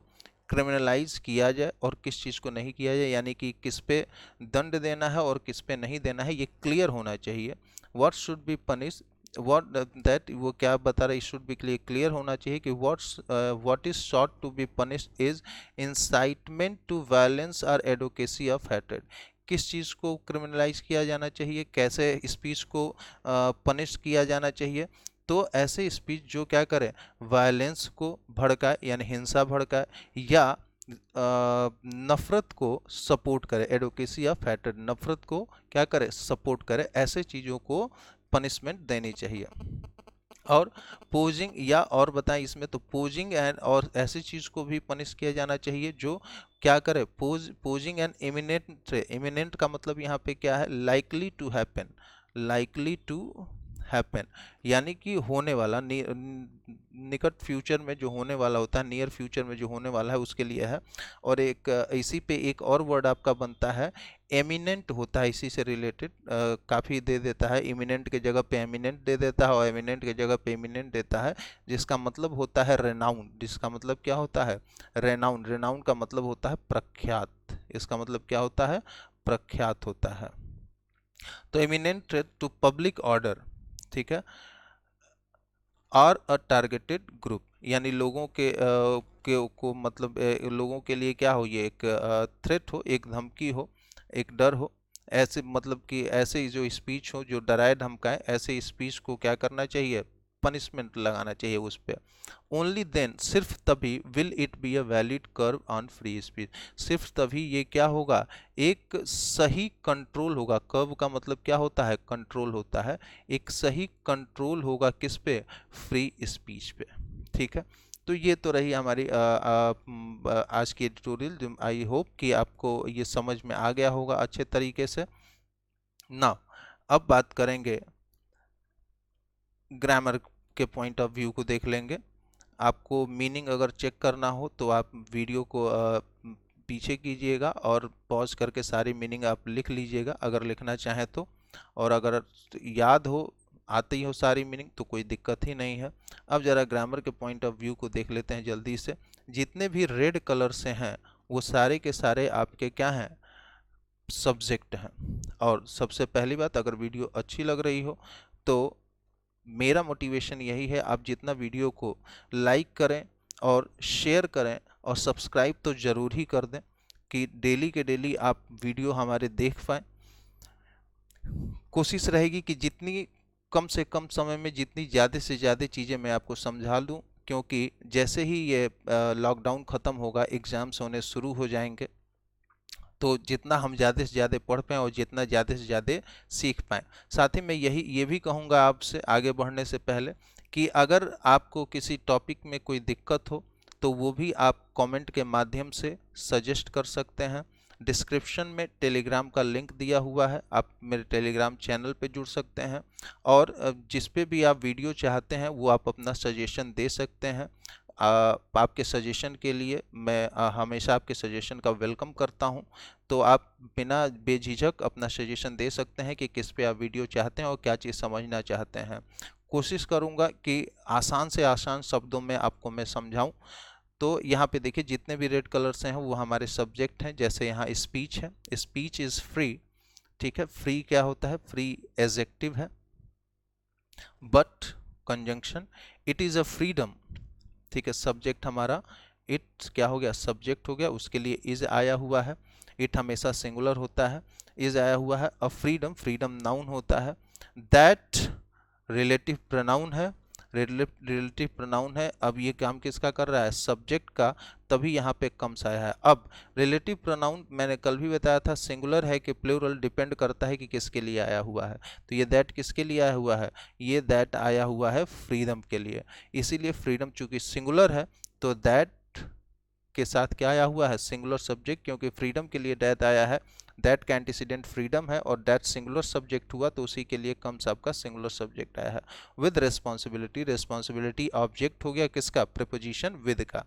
क्रिमिनलाइज किया जाए और किस चीज़ को नहीं किया जाए, यानी कि किस पे दंड देना है और किस पे नहीं देना है, ये क्लियर होना चाहिए। What should be punish, what that, वो क्या बता रहा है, शुड बी क्लियर होना चाहिए कि what is sought to be punished is incitement to violence और एडवोकेसी ऑफ हैट्रेड, किस चीज़ को क्रिमिनलाइज किया जाना चाहिए, कैसे स्पीच को पनिश किया जाना चाहिए, तो ऐसे स्पीच जो क्या करे, वायलेंस को भड़काए यानी हिंसा भड़काए या नफरत को सपोर्ट करे, एडवोकेसी ऑफ हैट्रेड, नफरत को क्या करे, सपोर्ट करे, ऐसे चीज़ों को पनिशमेंट देनी चाहिए। और पोजिंग या और बताएं इसमें, तो पोजिंग एंड और ऐसी चीज़ को भी पनिश किया जाना चाहिए जो क्या करे, पोजिंग एंड इमिनेंट, इमिनेंट का मतलब यहाँ पे क्या है, likely to happen, likely to happen, यानी कि होने वाला, निकट फ्यूचर में जो होने वाला होता है, नियर फ्यूचर में जो होने वाला है उसके लिए है। और एक इसी पे एक और वर्ड आपका बनता है एमिनेंट, होता है इसी से रिलेटेड, काफ़ी दे देता है, इमिनेंट के जगह पे एमिनेंट दे देता है और एमिनेंट के जगह पे इमिनेंट देता है, जिसका मतलब होता है रेनाउन, जिसका मतलब क्या होता है, रेनाउन, रेनाउन का मतलब होता है प्रख्यात, इसका मतलब क्या होता है, प्रख्यात होता है। तो एमिनेंट टू पब्लिक ऑर्डर, ठीक है, और अ टारगेटेड ग्रुप, यानी लोगों को मतलब लोगों के लिए क्या हो, ये एक थ्रेट हो, एक धमकी हो, एक डर हो, ऐसे मतलब कि ऐसे जो स्पीच हो जो डराए धमकाए, ऐसे स्पीच को क्या करना चाहिए, पनिशमेंट लगाना चाहिए उस पर। ओनली देन, सिर्फ तभी, will it be a valid curve on free speech, सिर्फ तभी ये क्या होगा, एक सही कंट्रोल होगा, कर्व का मतलब क्या होता है, कंट्रोल होता है, एक सही कंट्रोल होगा किस पे, फ्री स्पीच पे, ठीक है। तो ये तो रही हमारी आज की एडिटोरियल, आई होप कि आपको ये समझ में आ गया होगा अच्छे तरीके से ना। अब बात करेंगे ग्रामर के पॉइंट ऑफ व्यू को देख लेंगे। आपको मीनिंग अगर चेक करना हो तो आप वीडियो को पीछे कीजिएगा और पॉज करके सारी मीनिंग आप लिख लीजिएगा अगर लिखना चाहें तो, और अगर याद हो, आती ही हो सारी मीनिंग तो कोई दिक्कत ही नहीं है। अब ज़रा ग्रामर के पॉइंट ऑफ व्यू को देख लेते हैं जल्दी से। जितने भी रेड कलर से हैं वो सारे के सारे आपके क्या हैं, सब्जेक्ट हैं। और सबसे पहली बात, अगर वीडियो अच्छी लग रही हो तो मेरा मोटिवेशन यही है, आप जितना वीडियो को लाइक करें और शेयर करें और सब्सक्राइब तो ज़रूर ही कर दें कि डेली के डेली आप वीडियो हमारे देख पाएँ। कोशिश रहेगी कि जितनी कम से कम समय में जितनी ज़्यादा से ज़्यादा चीज़ें मैं आपको समझा लूँ, क्योंकि जैसे ही ये लॉकडाउन ख़त्म होगा, एग्ज़ाम्स होने शुरू हो जाएंगे, तो जितना हम ज़्यादा से ज़्यादा पढ़ पाएँ और जितना ज़्यादा से ज़्यादा सीख पाएँ। साथ ही मैं ये भी कहूँगा आपसे आगे बढ़ने से पहले कि अगर आपको किसी टॉपिक में कोई दिक्कत हो तो वो भी आप कमेंट के माध्यम से सजेस्ट कर सकते हैं। डिस्क्रिप्शन में टेलीग्राम का लिंक दिया हुआ है, आप मेरे टेलीग्राम चैनल पे जुड़ सकते हैं और जिस पे भी आप वीडियो चाहते हैं वो आप अपना सजेशन दे सकते हैं। आपके सजेशन के लिए मैं हमेशा आपके सजेशन का वेलकम करता हूं, तो आप बिना बेझिझक अपना सजेशन दे सकते हैं कि किस पे आप वीडियो चाहते हैं और क्या चीज़ समझना चाहते हैं। कोशिश करूंगा कि आसान से आसान शब्दों में आपको मैं समझाऊं। तो यहाँ पे देखिए जितने भी रेड कलर्स हैं वो हमारे सब्जेक्ट हैं। जैसे यहाँ स्पीच है, स्पीच इज़ फ्री, ठीक है। फ्री क्या होता है, फ्री एडजेक्टिव है, but conjunction, it is a freedom, ठीक है। सब्जेक्ट हमारा इट क्या हो गया, सब्जेक्ट हो गया, उसके लिए इज आया हुआ है। इट हमेशा सिंगुलर होता है, इज आया हुआ है। अ फ्रीडम, फ्रीडम नाउन होता है। दैट रिलेटिव प्रोनाउन है। रिलेटिव प्रोनाउन है, अब ये काम किसका कर रहा है, सब्जेक्ट का, तभी यहाँ पे कम्स आया है। अब रिलेटिव प्रोनाउन मैंने कल भी बताया था सिंगुलर है कि प्लूरल, डिपेंड करता है कि किसके लिए आया हुआ है। तो ये दैट किसके लिए आया हुआ है, ये दैट आया हुआ है फ्रीडम के लिए। इसीलिए फ्रीडम चूंकि सिंगुलर है तो दैट के साथ क्या आया हुआ है, सिंगुलर सब्जेक्ट, क्योंकि फ्रीडम के लिए दैट आया है, दैट का एंटीसीडेंट फ्रीडम है और दैट सिंगुलर सब्जेक्ट हुआ तो उसी के लिए कम्स आपका सिंगुलर सब्जेक्ट आया है। विद रिस्पॉन्सिबिलिटी, रिस्पॉन्सिबिलिटी ऑब्जेक्ट हो गया किसका, प्रीपोजिशन विद का।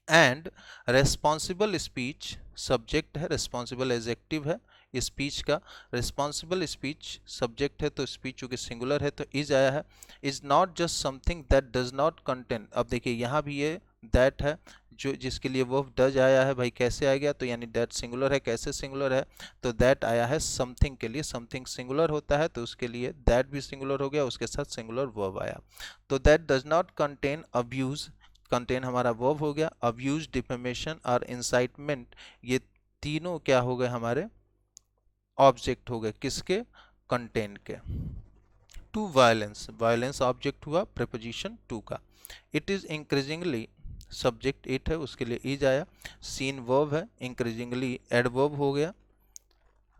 एंड रेस्पॉन्सिबल स्पीच सब्जेक्ट है, रिस्पॉन्सिबल एडजेक्टिव है स्पीच का, रिस्पॉन्सिबल स्पीच सब्जेक्ट है तो स्पीच चूंकि सिंगुलर है तो इज आया है। Is not just something that does not contain, अब देखिए यहाँ भी ये दैट है जो जिसके लिए वर्ब डज आया है, भाई कैसे आ गया, तो यानी दैट सिंगुलर है, कैसे सिंगुलर है, तो दैट आया है समथिंग के लिए, समथिंग सिंगुलर होता है तो उसके लिए दैट भी सिंगुलर हो गया, उसके साथ सिंगुलर वर्ब आया। तो that does not contain abuse, contain हमारा वर्ब हो गया, अब्यूज, डिफेमेशन और इंसाइटमेंट, ये तीनों क्या हो गए हमारे ऑब्जेक्ट हो गए किसके, कंटेन के। टू वायलेंस, वायलेंस ऑब्जेक्ट हुआ प्रीपोजिशन टू का। It is increasingly subject it है उसके लिए इज आया। सीन वर्ब है, इंक्रीजिंगली एडवर्ब हो गया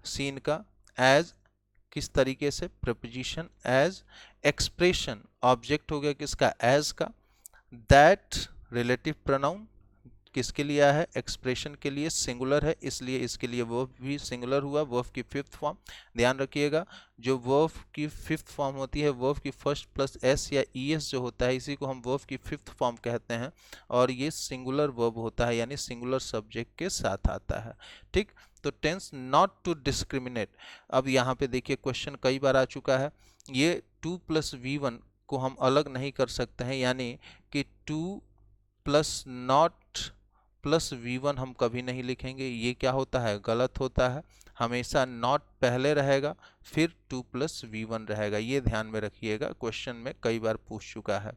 सीन का। एज किस तरीके से, प्रीपोजिशन एज। एक्सप्रेशन ऑब्जेक्ट हो गया किसका, एज का। दैट रिलेटिव प्रोनाउन किसके लिए आया है, एक्सप्रेशन के लिए, सिंगुलर है इसलिए इसके लिए वर्ब भी सिंगुलर हुआ, वर्ब की फिफ्थ फॉर्म। ध्यान रखिएगा जो वर्ब की फिफ्थ फॉर्म होती है, वर्ब की फर्स्ट प्लस एस या ईएस जो होता है इसी को हम वर्ब की फिफ्थ फॉर्म कहते हैं और ये सिंगुलर वर्ब होता है यानी सिंगुलर सब्जेक्ट के साथ आता है। ठीक, तो टेंस नॉट टू डिस्क्रिमिनेट, अब यहाँ पे देखिए क्वेश्चन कई बार आ चुका है, ये 2 + V1 को हम अलग नहीं कर सकते हैं, यानी कि 2 + नॉट प्लस V1 हम कभी नहीं लिखेंगे, ये क्या होता है, गलत होता है। हमेशा नॉट पहले रहेगा फिर 2 + V1 रहेगा, ये ध्यान में रखिएगा, क्वेश्चन में कई बार पूछ चुका है।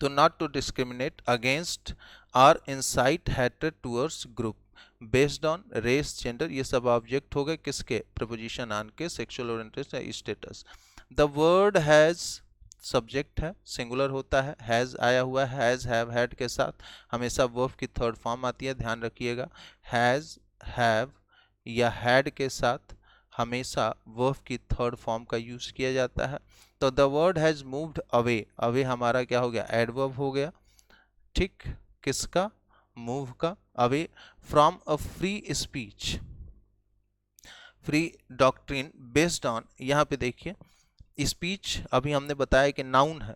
तो नॉट टू डिस्क्रिमिनेट अगेंस्ट और incite hatred towards group based on race, gender, ये सब ऑब्जेक्ट हो गए किसके, प्रीपोजिशन ऑन के, सेक्सुअल ओरिएंटेशन या status. The word has subject है, सिंगुलर होता है, हैज आया हुआ है, हैज हैव हैड के साथ हमेशा वर्ब की थर्ड फॉर्म आती है, ध्यान रखिएगा। हैज हैव या हैड के साथ हमेशा वर्ब की थर्ड फॉर्म का यूज किया जाता है। तो the word has moved away, away हमारा क्या हो गया, एडवर्ब हो गया। ठीक, किसका, मूव का, away from a free speech, free doctrine based on, यहाँ पे देखिए स्पीच अभी हमने बताया कि नाउन है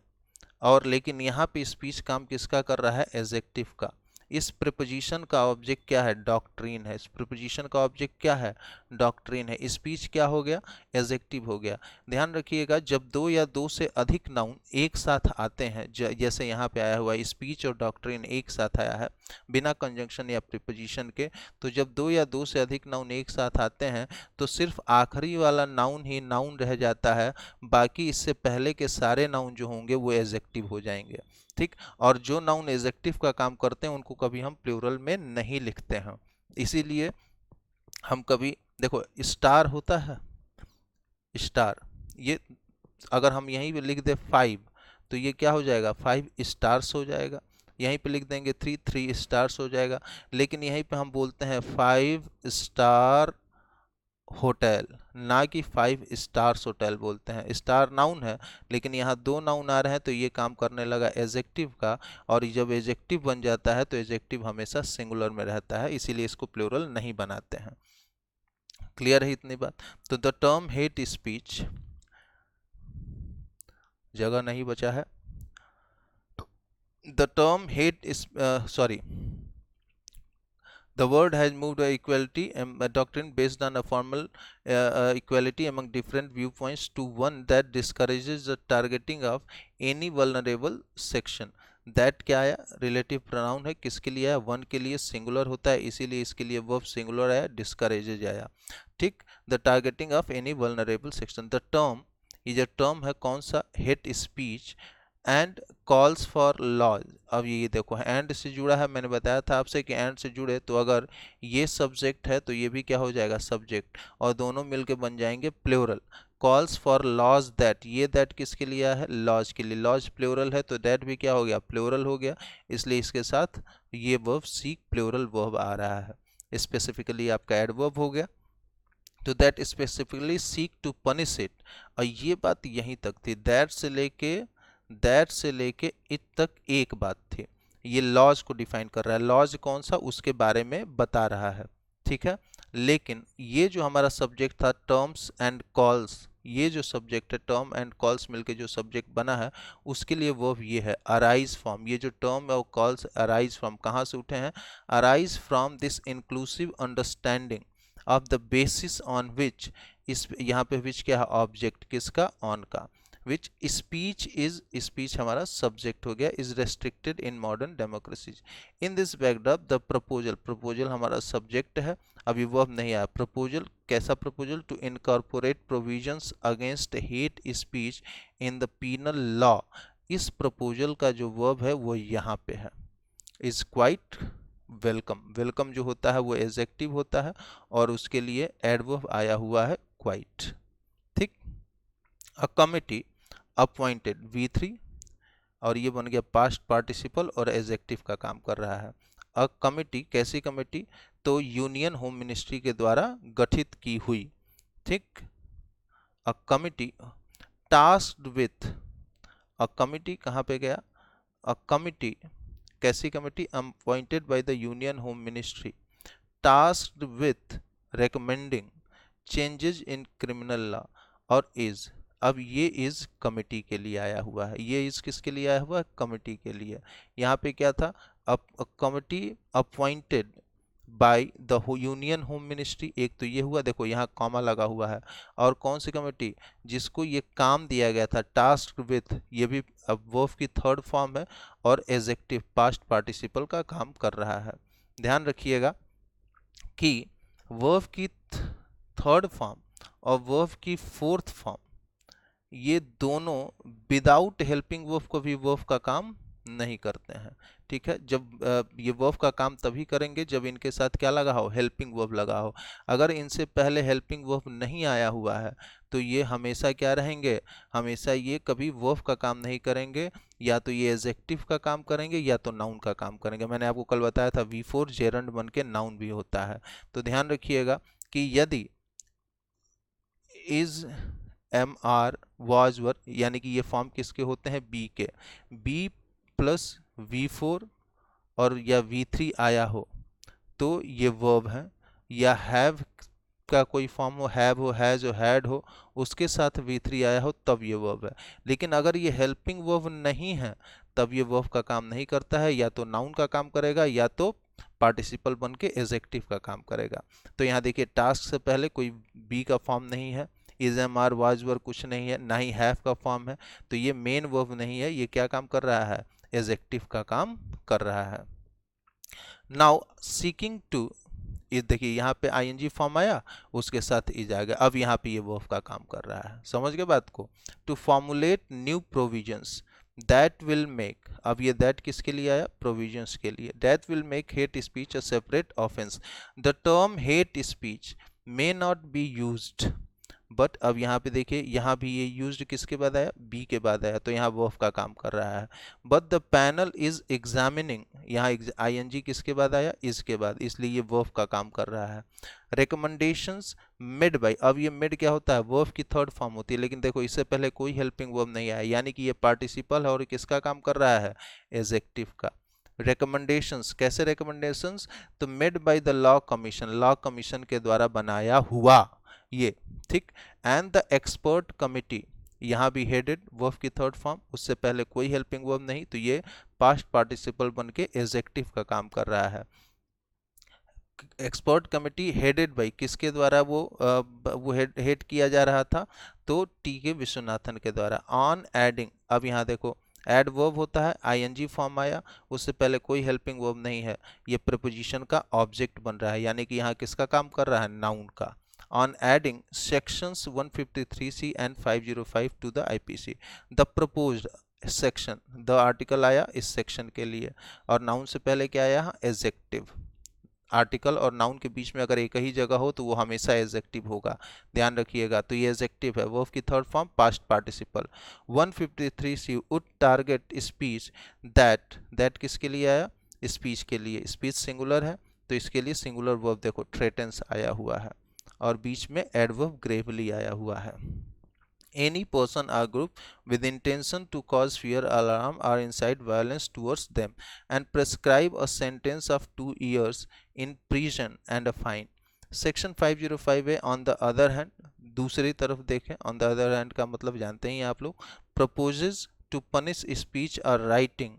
और लेकिन यहाँ पे स्पीच काम किसका कर रहा है, एडजेक्टिव का। इस प्रीपोजिशन का ऑब्जेक्ट क्या है, डॉक्ट्रिन है, इस प्रीपोजिशन का ऑब्जेक्ट क्या है, डॉक्ट्रिन है, स्पीच क्या हो गया, एडजेक्टिव हो गया। ध्यान रखिएगा जब दो या दो से अधिक नाउन एक साथ आते हैं, जैसे यहाँ पे आया हुआ स्पीच और डॉक्ट्रिन एक साथ आया है बिना कंजंक्शन या प्रीपोजिशन के, तो जब दो या दो से अधिक नाउन एक साथ आते हैं तो सिर्फ आखिरी वाला नाउन ही नाउन रह जाता है, बाकी इससे पहले के सारे नाउन जो होंगे वो एडजेक्टिव हो जाएंगे। ठीक, और जो नाउन एडजेक्टिव का काम करते हैं उनको कभी हम प्लूरल में नहीं लिखते हैं, इसीलिए हम कभी देखो स्टार होता है, स्टार, ये अगर हम यहीं पे लिख दे 5 तो ये क्या हो जाएगा, 5 स्टार्स हो जाएगा। यहीं पे लिख देंगे 3 स्टार्स हो जाएगा। लेकिन यहीं पे हम बोलते हैं 5 स्टार होटल, ना कि 5 स्टार्स होटल बोलते हैं। स्टार नाउन है लेकिन यहाँ दो नाउन आ रहे हैं तो ये काम करने लगा एडजेक्टिव का, और जब एडजेक्टिव बन जाता है तो एडजेक्टिव हमेशा सिंगुलर में रहता है, इसीलिए इसको प्लूरल नहीं बनाते हैं। क्लियर है इतनी बात। तो द टर्म हेट स्पीच, जगह नहीं बचा है, the term hate sorry, the word has moved a equality a doctrine based on a formal equality among different viewpoints to one that discourages the targeting of any vulnerable section. That क्या आया, रिलेटिव प्रोनाउन है, किसके लिए आया, वन के लिए, सिंगुलर होता है इसीलिए इसके लिए वर्ब सिंगुलर आया, डिस्करेजेज आया। ठीक, the targeting of any vulnerable section, the term, ये जो टर्म है कौन सा, hate speech and calls for laws. अब ये देखो एंड से जुड़ा है, मैंने बताया था आपसे कि एंड से जुड़े तो अगर ये सब्जेक्ट है तो ये भी क्या हो जाएगा, सब्जेक्ट, और दोनों मिलके बन जाएंगे plural. Calls for laws that, ये दैट किसके लिए है, लॉज के लिए, लॉज प्लूरल है तो दैट भी क्या हो गया, प्लूरल हो गया, इसलिए इसके साथ ये वर्ब सीक प्लूरल वर्ब आ रहा है, स्पेसिफिकली आपका एडवर्ब हो गया। तो that specifically seek to punish it, और ये बात यहीं तक थी, दैट से लेके इट तक एक बात थी, ये लॉज को डिफाइन कर रहा है, लॉज कौन सा उसके बारे में बता रहा है, ठीक है। लेकिन ये जो हमारा सब्जेक्ट था टर्म्स एंड कॉल्स, ये जो सब्जेक्ट है टर्म एंड कॉल्स मिलके जो सब्जेक्ट बना है, उसके लिए वर्ब ये है अराइज फ्रॉम, ये जो टर्म और कॉल्स अराइज फ्रॉम कहाँ से उठे हैं, arise from this inclusive understanding of the basis on which, इस यहाँ पे विच क्या है, ऑब्जेक्ट किसका, ऑन का, विच स्पीच इज, स्पीच हमारा सब्जेक्ट हो गया, is restricted in modern democracies. In this backdrop the proposal, proposal हमारा सब्जेक्ट है, अभी वर्ब नहीं आया, प्रपोजल कैसा proposal, to incorporate provisions against hate speech in the penal law, इस प्रपोजल का जो वर्ब है वो यहाँ पे है, इज क्वाइट वेलकम, वेलकम जो होता है वो एडजेक्टिव होता है और उसके लिए एडवर्ब आया हुआ है क्वाइट, ठीक। अ कमिटी अपॉइंटेड V3, और ये बन गया पास्ट पार्टिसिपल और एडजेक्टिव का काम कर रहा है। अ कमिटी, कैसी कमिटी, तो यूनियन होम मिनिस्ट्री के द्वारा गठित की हुई, ठीक। A committee tasked with, a committee कहाँ पे गया, अ कमिटी, कैसी committee, appointed by the Union Home Ministry, tasked with recommending changes in criminal law, और is, अब ये इज कमिटी के लिए आया हुआ है, ये इज किसके लिए आया हुआ है, कमिटी के लिए। यहाँ पे क्या था, committee appointed by the Union Home ministry, एक तो ये हुआ, देखो यहाँ कॉमा लगा हुआ है, और कौन सी कमिटी, जिसको ये काम दिया गया था, टास्क विथ, ये भी अब वर्ब की थर्ड फॉर्म है और एडजेक्टिव पास्ट पार्टिसिपल का काम कर रहा है। ध्यान रखिएगा कि वर्ब की थर्ड फॉर्म और वर्ब की फोर्थ फॉर्म, ये दोनों विदाउट हेल्पिंग वर्ब को भी वर्ब का काम नहीं करते हैं, ठीक है। जब ये वर्ब का काम तभी करेंगे जब इनके साथ क्या लगा हो, हेल्पिंग वर्ब लगा हो। अगर इनसे पहले हेल्पिंग वर्ब नहीं आया हुआ है तो ये हमेशा क्या रहेंगे, हमेशा ये कभी वर्ब का काम नहीं करेंगे, या तो ये एडजेक्टिव का काम करेंगे या तो नाउन का काम करेंगे। मैंने आपको कल बताया था V4 जेरंड बन के नाउन भी होता है। तो ध्यान रखिएगा कि यदि इज MR वाज वर, यानी कि ये फॉर्म किसके होते हैं, बी के, बी प्लस V4 और या V3 आया हो तो ये वर्ब है, या हैव का कोई फॉर्म हो, हैव हो, हैज हो, हैड हो, उसके साथ V3 आया हो तब ये वर्ब है। लेकिन अगर ये हेल्पिंग वर्ब नहीं है तब ये वर्ब का काम नहीं करता है, या तो नाउन का काम करेगा या तो पार्टिसिपल बन के एडजेक्टिव का काम करेगा। तो यहाँ देखिए टास्क से पहले कोई बी का फॉर्म नहीं है, इज MR वाज वर कुछ नहीं है, ना ही हैव का फॉर्म है, तो ये मेन वर्ब नहीं है, ये क्या काम कर रहा है, एडजेक्टिव का काम कर रहा है। नाउ सीकिंग टू, ये देखिए यहाँ पे ING फॉर्म आया, उसके साथ इज आ गया, अब यहाँ पे ये वर्ब का काम कर रहा है, समझ गए बात को। To formulate new provisions that will make, अब ये दैट किसके लिए आया, प्रोविजंस के लिए, that will make hate speech a separate offence, the term hate speech may not be used, but अब यहाँ पे देखिए यहाँ भी ये यूज्ड किसके बाद आया, बी के बाद आया, तो यहाँ वर्ब का काम कर रहा है। But the panel is examining, यहाँ ING किसके बाद आया, इज के बाद, इसलिए ये वर्ब का काम कर रहा है। रिकमेंडेशंस मेड बाय, अब ये मेड क्या होता है, वर्ब की थर्ड फॉर्म होती है, लेकिन देखो इससे पहले कोई हेल्पिंग वर्ब नहीं आया, यानी कि ये पार्टिसिपल है और किसका काम कर रहा है, एडजेक्टिव का। रिकमेंडेशंस, कैसे रिकमेंडेशंस, तो made by the law commission, law commission के द्वारा बनाया हुआ ये, ठीक। एंड द एक्सपर्ट कमिटी, यहाँ भी हेडेड वर्ब की थर्ड फॉर्म, उससे पहले कोई हेल्पिंग वर्ब नहीं, तो ये पास्ट पार्टिसिपल बन के एडजेक्टिव का काम कर रहा है। एक्सपर्ट कमिटी हेडेड बाई, किसके द्वारा वो हेड किया जा रहा था, तो TK विश्वनाथन के द्वारा। ऑन एडिंग, अब यहाँ देखो एड वर्ब होता है, ING फॉर्म आया, उससे पहले कोई हेल्पिंग वर्ब नहीं है, ये प्रीपोजिशन का ऑब्जेक्ट बन रहा है, यानी कि यहाँ किसका काम कर रहा है, नाउन का। On adding sections 153C and 505 to the IPC, the proposed section, the article आया इस सेक्शन के लिए, और नाउन से पहले क्या आया, एडजेक्टिव, आर्टिकल और नाउन के बीच में अगर एक ही जगह हो तो वो हमेशा एडजेक्टिव होगा, ध्यान रखिएगा। तो ये एडजेक्टिव है। वर्ब की third form past participle. 153 C would target speech that किसके लिए आया, स्पीच के लिए। स्पीच सिंगुलर है तो इसके लिए सिंगुलर वर्ब देखो थ्रेटन्स आया हुआ है और बीच में एडवर्ब ग्रेवली आया हुआ है। Any person or group with intention to cause fear, alarm, or incite violence towards them, and prescribe a sentence of 2 years in prison and a fine. Section 505A on the other hand, दूसरी तरफ देखें, on the other hand का मतलब जानते ही आप लोग, proposes to punish speech or writing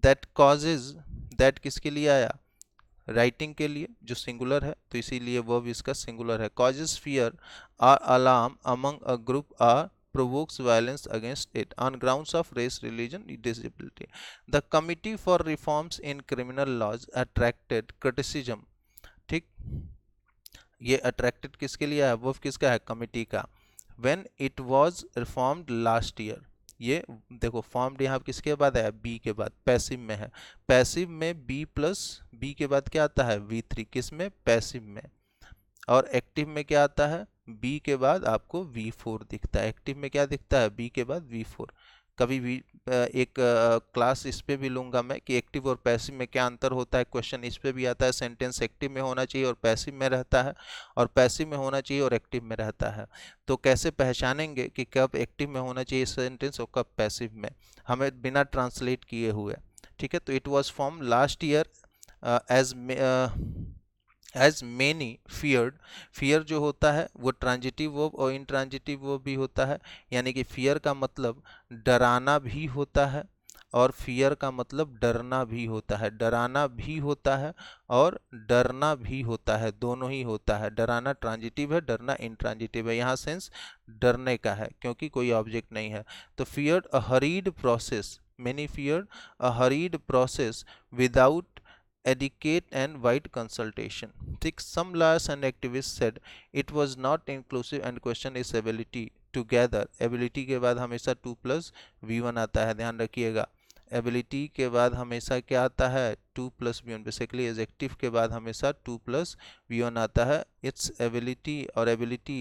that causes, that किसके लिए आया, राइटिंग के लिए, जो सिंगुलर है तो इसीलिए वर्ब इसका सिंगुलर है। कॉजेस फियर और alarm among a group or provokes violence against it on grounds of race, religion, disability. The Committee for Reforms in Criminal Laws attracted criticism. ठीक, ये अट्रैक्टेड किसके लिए है, वर्ब किसका है, कमिटी का। When it was reformed last year, ये देखो फॉर्म्ड यहाँ किसके बाद आया, बी के बाद, पैसिव में है। पैसिव में बी प्लस बी के बाद क्या आता है, V3, किस में, पैसिव में। और एक्टिव में क्या आता है, बी के बाद आपको V4 दिखता है। एक्टिव में क्या दिखता है, बी के बाद V4। कभी भी एक क्लास इस पे भी लूंगा मैं कि एक्टिव और पैसिव में क्या अंतर होता है, क्वेश्चन इस पे भी आता है। सेंटेंस एक्टिव में होना चाहिए और पैसिव में रहता है, और पैसिव में होना चाहिए और एक्टिव में रहता है। तो कैसे पहचानेंगे कि कब एक्टिव में होना चाहिए सेंटेंस और कब पैसिव में, हमें बिना ट्रांसलेट किए हुए। ठीक है, तो it was form last year as many feared. Fear जो होता है वो ट्रांजिटिव वर्ब और इंट्रांजिटिव वर्ब भी होता है, यानी कि फियर का मतलब डराना भी होता है और फियर का मतलब डरना भी होता है। डराना भी होता है और डरना भी होता है, दोनों ही होता है। डराना ट्रांजिटिव है, डरना इंट्रांजिटिव है। यहाँ सेंस डरने का है क्योंकि कोई ऑब्जेक्ट नहीं है। तो feared a hurried process, many feared a hurried process without educate and wide consultation. ठीक, some lawyers and activists said it was not inclusive and question its ability to gather. ability के बाद हमेशा 2+V1 आता है, ध्यान रखिएगा। ability के बाद हमेशा क्या आता है, 2+V1। बेसिकली एडजेक्टिव के बाद हमेशा 2+V1 आता है। its ability और ability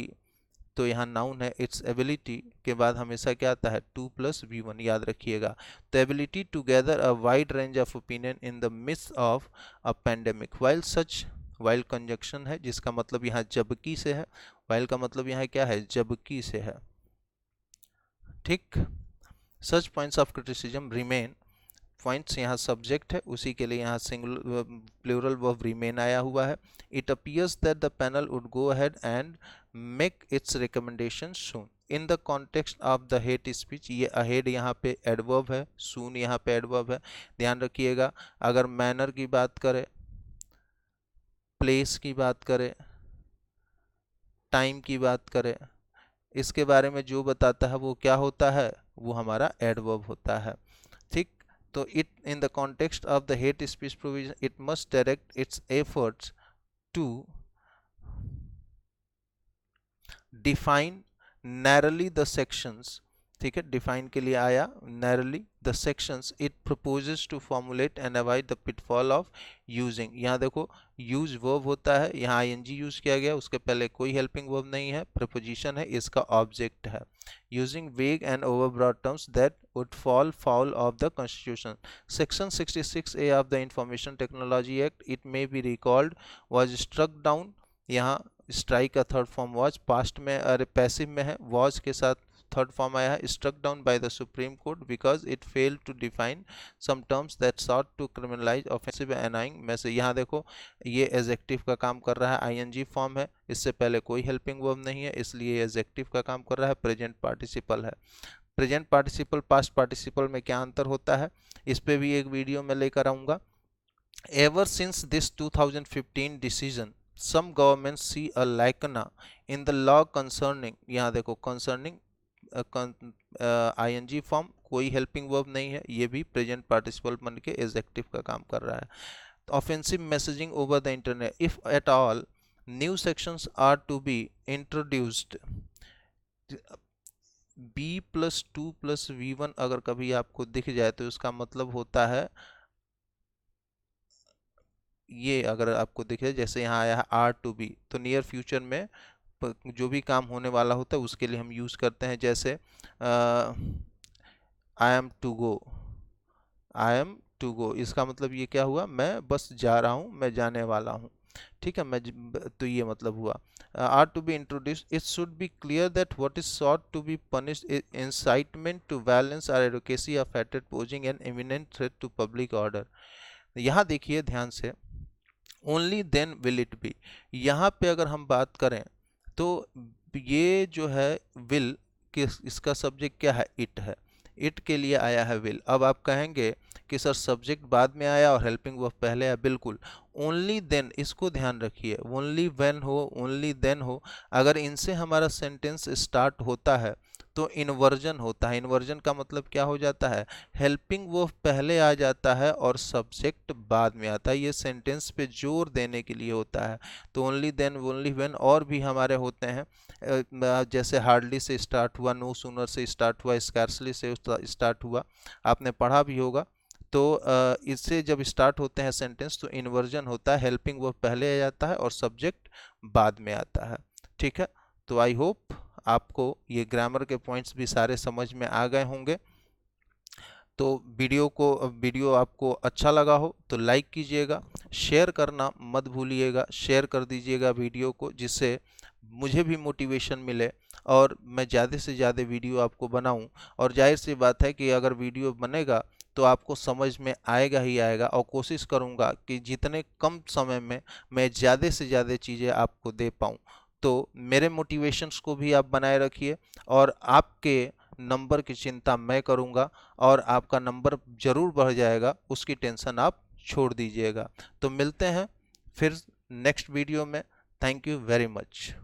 तो यहाँ नाउन है, इट्स एबिलिटी के बाद हमेशा क्या आता है, 2+V1, याद रखिएगा। तो ability to gather a wide range of opinion in the midst of a pandemic. While such, while conjunction है जिसका मतलब यहाँ जबकि से है। वाइल का मतलब यहाँ क्या है, जबकि से है। ठीक, such points of criticism remain, points यहाँ सब्जेक्ट है, उसी के लिए यहाँ सिंगुलर प्लूरल वर्ब रिमेन आया हुआ है। It appears that the panel would go ahead and make it's recommendation soon in the context of the hate speech. ये अहेड यहाँ पे एडवर्ब है, सून यहाँ पे एडवर्ब है, ध्यान रखिएगा। अगर मैनर की बात करें, प्लेस की बात करें, टाइम की बात करें, इसके बारे में जो बताता है वो क्या होता है, वो हमारा एडवर्ब होता है। ठीक, तो it in the context of the hate speech provision it must direct its efforts to define narrowly the sections। ठीक है, डिफाइन के लिए आया narrowly the sections it proposes to formulate and avoid the pitfall of using। यहाँ देखो यूज वर्ब होता है, यहाँ ing यूज किया गया, उसके पहले कोई हेल्पिंग वर्ब नहीं है, प्रपोजिशन है, इसका ऑब्जेक्ट है। using vague and overbroad terms that would fall foul of the constitution। section 66A of the Information Technology Act, it may be recalled, was struck down। यहाँ स्ट्राइक का थर्ड फॉर्म वॉज, पास्ट में अरे पैसिव में है, वॉज के साथ थर्ड फॉर्म आया है। Struck down by the Supreme Court because it fail to define some terms that sought to criminalise offensive annoying message. यहाँ देखो ये एडजेक्टिव का काम कर रहा है, आईएनजी फॉर्म है, इससे पहले कोई हेल्पिंग वर्ब नहीं है, इसलिए एडजेक्टिव का काम कर रहा है। प्रेजेंट पार्टिसिपल है। प्रेजेंट पार्टिसिपल पास्ट पार्टिसिपल में क्या अंतर होता है, इस पे भी एक वीडियो में लेकर आऊँगा। Ever since this 2015 decision some governments see a lacuna in the law concerning, यहाँ देखो concerning ing फॉर्म, कोई हेल्पिंग वर्ब नहीं है, ये भी प्रेजेंट पार्टिसिपल बन के एडजेक्टिव का काम कर रहा है। Offensive messaging over the internet, if at all new sections are to be introduced, B+2+V1 अगर कभी आपको दिख जाए तो इसका मतलब होता है ये अगर आपको दिखे जैसे यहाँ आया है आर टू बी, तो नियर फ्यूचर में जो भी काम होने वाला होता है उसके लिए हम यूज़ करते हैं। जैसे I am to go, I am to go, इसका मतलब ये क्या हुआ, मैं बस जा रहा हूँ, मैं जाने वाला हूँ। ठीक है, तो ये मतलब हुआ। Are to be introduce, it should be clear that what is sought to be punished incitement to violence और एडवोकेसी ऑफ हेटेड posing an imminent threat to public order. यहाँ देखिए ध्यान से, only then will it be, यहाँ पे अगर हम बात करें तो ये जो है विल, किस इसका सब्जेक्ट क्या है, इट है, इट के लिए आया है विल। अब आप कहेंगे कि सर सब्जेक्ट बाद में आया और हेल्पिंग वर्ब पहले आया, बिल्कुल ओनली देन, इसको ध्यान रखिए, ओनली व्हेन हो, ओनली देन हो, अगर इनसे हमारा सेंटेंस स्टार्ट होता है तो इन्वर्जन होता है। इन्वर्जन का मतलब क्या हो जाता है, हेल्पिंग वर्ब पहले आ जाता है और सब्जेक्ट बाद में आता है, ये सेंटेंस पे जोर देने के लिए होता है। तो ओनली देन, ओनली व्हेन, और भी हमारे होते हैं जैसे हार्डली से स्टार्ट हुआ, नो सूनर से स्टार्ट हुआ, स्कैर्सली से स्टार्ट हुआ, आपने पढ़ा भी होगा। तो इससे जब स्टार्ट होते हैं सेंटेंस तो इन्वर्जन होता है, हेल्पिंग वर्ब पहले आ जाता है और सब्जेक्ट बाद में आता है। ठीक है, तो आई होप आपको ये ग्रामर के पॉइंट्स भी सारे समझ में आ गए होंगे। तो वीडियो आपको अच्छा लगा हो तो लाइक कीजिएगा, शेयर करना मत भूलिएगा, शेयर कर दीजिएगा वीडियो को, जिससे मुझे भी मोटिवेशन मिले और मैं ज़्यादा से ज़्यादा वीडियो आपको बनाऊं। और जाहिर सी बात है कि अगर वीडियो बनेगा तो आपको समझ में आएगा ही आएगा, और कोशिश करूंगा कि जितने कम समय में मैं ज़्यादा से ज़्यादा चीज़ें आपको दे पाऊँ। तो मेरे मोटिवेशंस को भी आप बनाए रखिए, और आपके नंबर की चिंता मैं करूंगा, और आपका नंबर ज़रूर बढ़ जाएगा, उसकी टेंशन आप छोड़ दीजिएगा। तो मिलते हैं फिर नेक्स्ट वीडियो में। Thank you very much.